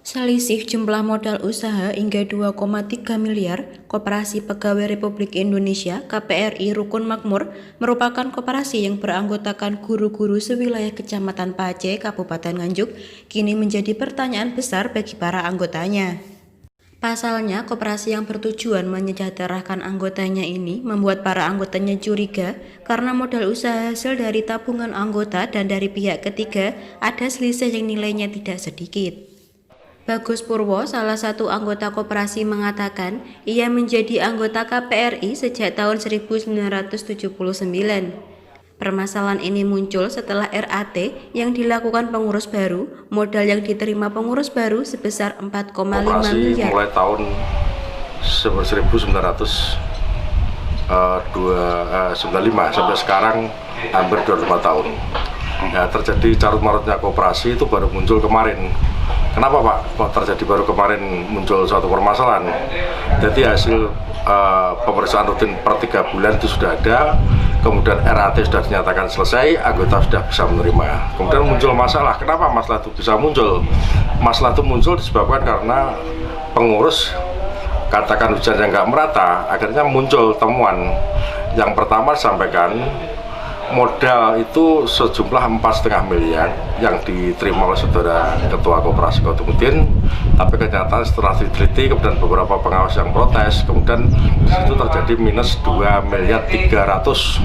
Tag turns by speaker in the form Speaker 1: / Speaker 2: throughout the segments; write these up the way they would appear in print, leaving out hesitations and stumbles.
Speaker 1: Selisih jumlah modal usaha hingga 2,3 miliar, Koperasi Pegawai Republik Indonesia (KPRI) Rukun Makmur merupakan koperasi yang beranggotakan guru-guru sewilayah Kecamatan Pace, Kabupaten Nganjuk, kini menjadi pertanyaan besar bagi para anggotanya. Pasalnya, koperasi yang bertujuan menyejahterakan anggotanya ini membuat para anggotanya curiga karena modal usaha hasil dari tabungan anggota dan dari pihak ketiga ada selisih yang nilainya tidak sedikit. Bagus Purwo, salah satu anggota koperasi, mengatakan ia menjadi anggota KPRI sejak tahun 1979. Permasalahan ini muncul setelah RAT yang dilakukan pengurus baru, modal yang diterima pengurus baru sebesar 4,5 miliar.
Speaker 2: Mulai tahun 1995 sampai sekarang hampir 25 tahun. Ya, terjadi carut-marutnya koperasi itu baru muncul kemarin. Kenapa Pak? Kok terjadi baru kemarin muncul suatu permasalahan? Jadi hasil pemeriksaan rutin per 3 bulan itu sudah ada, kemudian RAT sudah dinyatakan selesai, anggota sudah bisa menerima. Kemudian muncul masalah. Kenapa masalah itu bisa muncul? Masalah itu muncul disebabkan karena pengurus katakan hujan yang nggak merata, akhirnya muncul temuan. Yang pertama disampaikan, modal itu sejumlah 4,5 miliar yang diterima oleh saudara Ketua Koperasi Kotumudin, tapi kenyataan setelah diteliti kemudian beberapa pengawas yang protes, kemudian itu terjadi minus 2 miliar 300.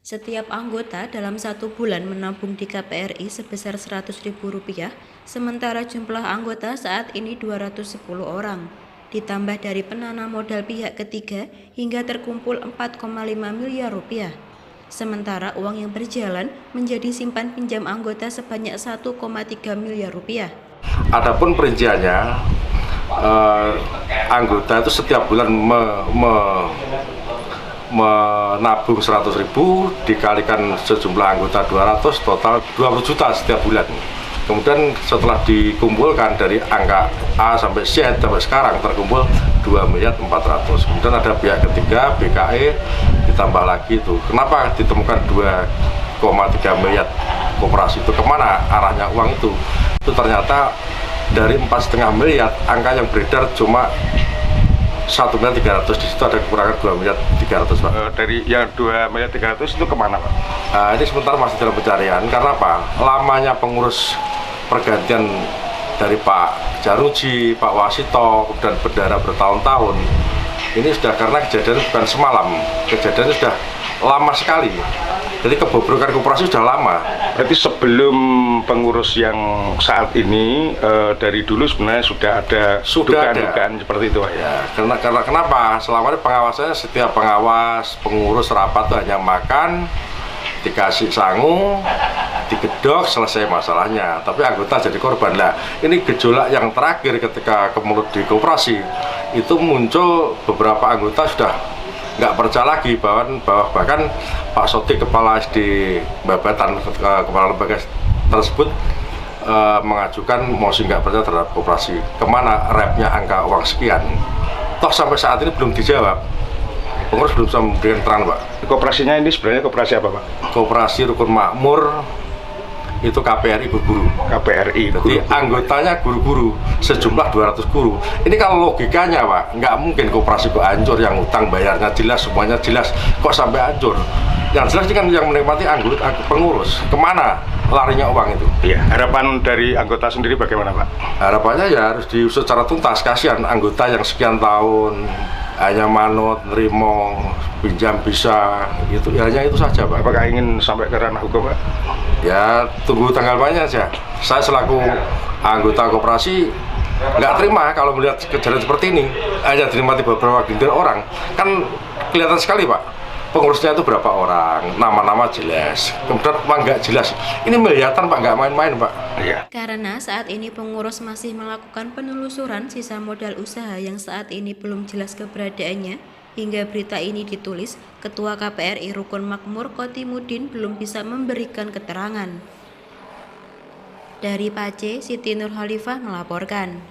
Speaker 1: Setiap anggota dalam 1 bulan menabung di KPRI sebesar Rp100.000, sementara jumlah anggota saat ini 210 orang. Ditambah dari penanam modal pihak ketiga hingga terkumpul 4,5 miliar rupiah. Sementara uang yang berjalan menjadi simpan pinjam anggota sebanyak 1,3 miliar rupiah.
Speaker 2: Adapun perinciannya, anggota itu setiap bulan menabung 100.000 dikalikan sejumlah anggota 200, total 20 juta setiap bulan. Kemudian setelah dikumpulkan dari angka A sampai Z sampai sekarang terkumpul 2.400.000. Kemudian ada pihak ketiga BKE ditambah lagi itu. Kenapa ditemukan 2,3 miliar koperasi itu? Kemana arahnya uang itu? Itu ternyata dari 4,5 miliar angka yang beredar cuma 1.300.000, di situ ada kekurangan 2.300.000 Pak.
Speaker 3: Dari yang 2.300.000 itu kemana Pak?
Speaker 2: Ini sementara masih dalam pencarian. Karena apa? Lamanya pengurus pergantian dari Pak Jaruji, Pak Wasito, dan bendara bertahun-tahun. Ini sudah karena kejadian bukan semalam, kejadiannya sudah lama sekali. Jadi kebobrokan koperasi sudah lama.
Speaker 3: Berarti sebelum pengurus yang saat ini dari dulu sebenarnya sudah ada dugaan seperti itu Pak?
Speaker 2: Ya, karena kenapa? Selama ini pengawasannya setiap pengawas, pengurus rapat itu hanya makan, dikasih sangu, digedok, selesai masalahnya. Tapi anggota jadi korban. Lah, ini gejolak yang terakhir ketika kemulut di koperasi itu muncul beberapa anggota sudah nggak percaya lagi bahkan Pak Sotik, kepala SD Babatan, kepala lembaga tersebut mengajukan mosi nggak percaya terhadap koperasi. Kemana repnya angka uang sekian? Toh sampai saat ini belum dijawab. Pengurus belum bisa memberikan terang Pak.
Speaker 3: Koperasinya ini sebenarnya koperasi apa Pak?
Speaker 2: Koperasi Rukun Makmur itu KPRI guru-guru.
Speaker 3: KPRI.
Speaker 2: Jadi anggotanya guru-guru, sejumlah 200 guru. Ini kalau logikanya Pak, nggak mungkin koperasi kok hancur, yang utang bayarnya jelas, semuanya jelas, kok sampai hancur. Yang jelas ini kan yang menikmati anggota pengurus. Kemana larinya uang itu?
Speaker 3: Iya. Harapan dari anggota sendiri bagaimana Pak?
Speaker 2: Harapannya ya harus diusut secara tuntas. Kasihan anggota yang sekian tahun hanya manut, nerimo, pinjam bisa, itu ya, hanya itu saja Pak.
Speaker 3: Apakah ingin sampai ke ranah hukum Pak?
Speaker 2: Ya tunggu tanggal mainnya aja. Saya selaku anggota koperasi nggak terima kalau melihat kejadian seperti ini. Hanya dinikmati beberapa gelintir orang, kan kelihatan sekali Pak. Pengurusnya itu berapa orang, nama-nama jelas, kemudian uang nggak jelas. Ini miliaran Pak, nggak main-main Pak.
Speaker 3: Iya.
Speaker 1: Karena saat ini pengurus masih melakukan penelusuran sisa modal usaha yang saat ini belum jelas keberadaannya, hingga berita ini ditulis, Ketua KPRI Rukun Makmur Kotimudin belum bisa memberikan keterangan. Dari Pace, Siti Nur Khalifah melaporkan.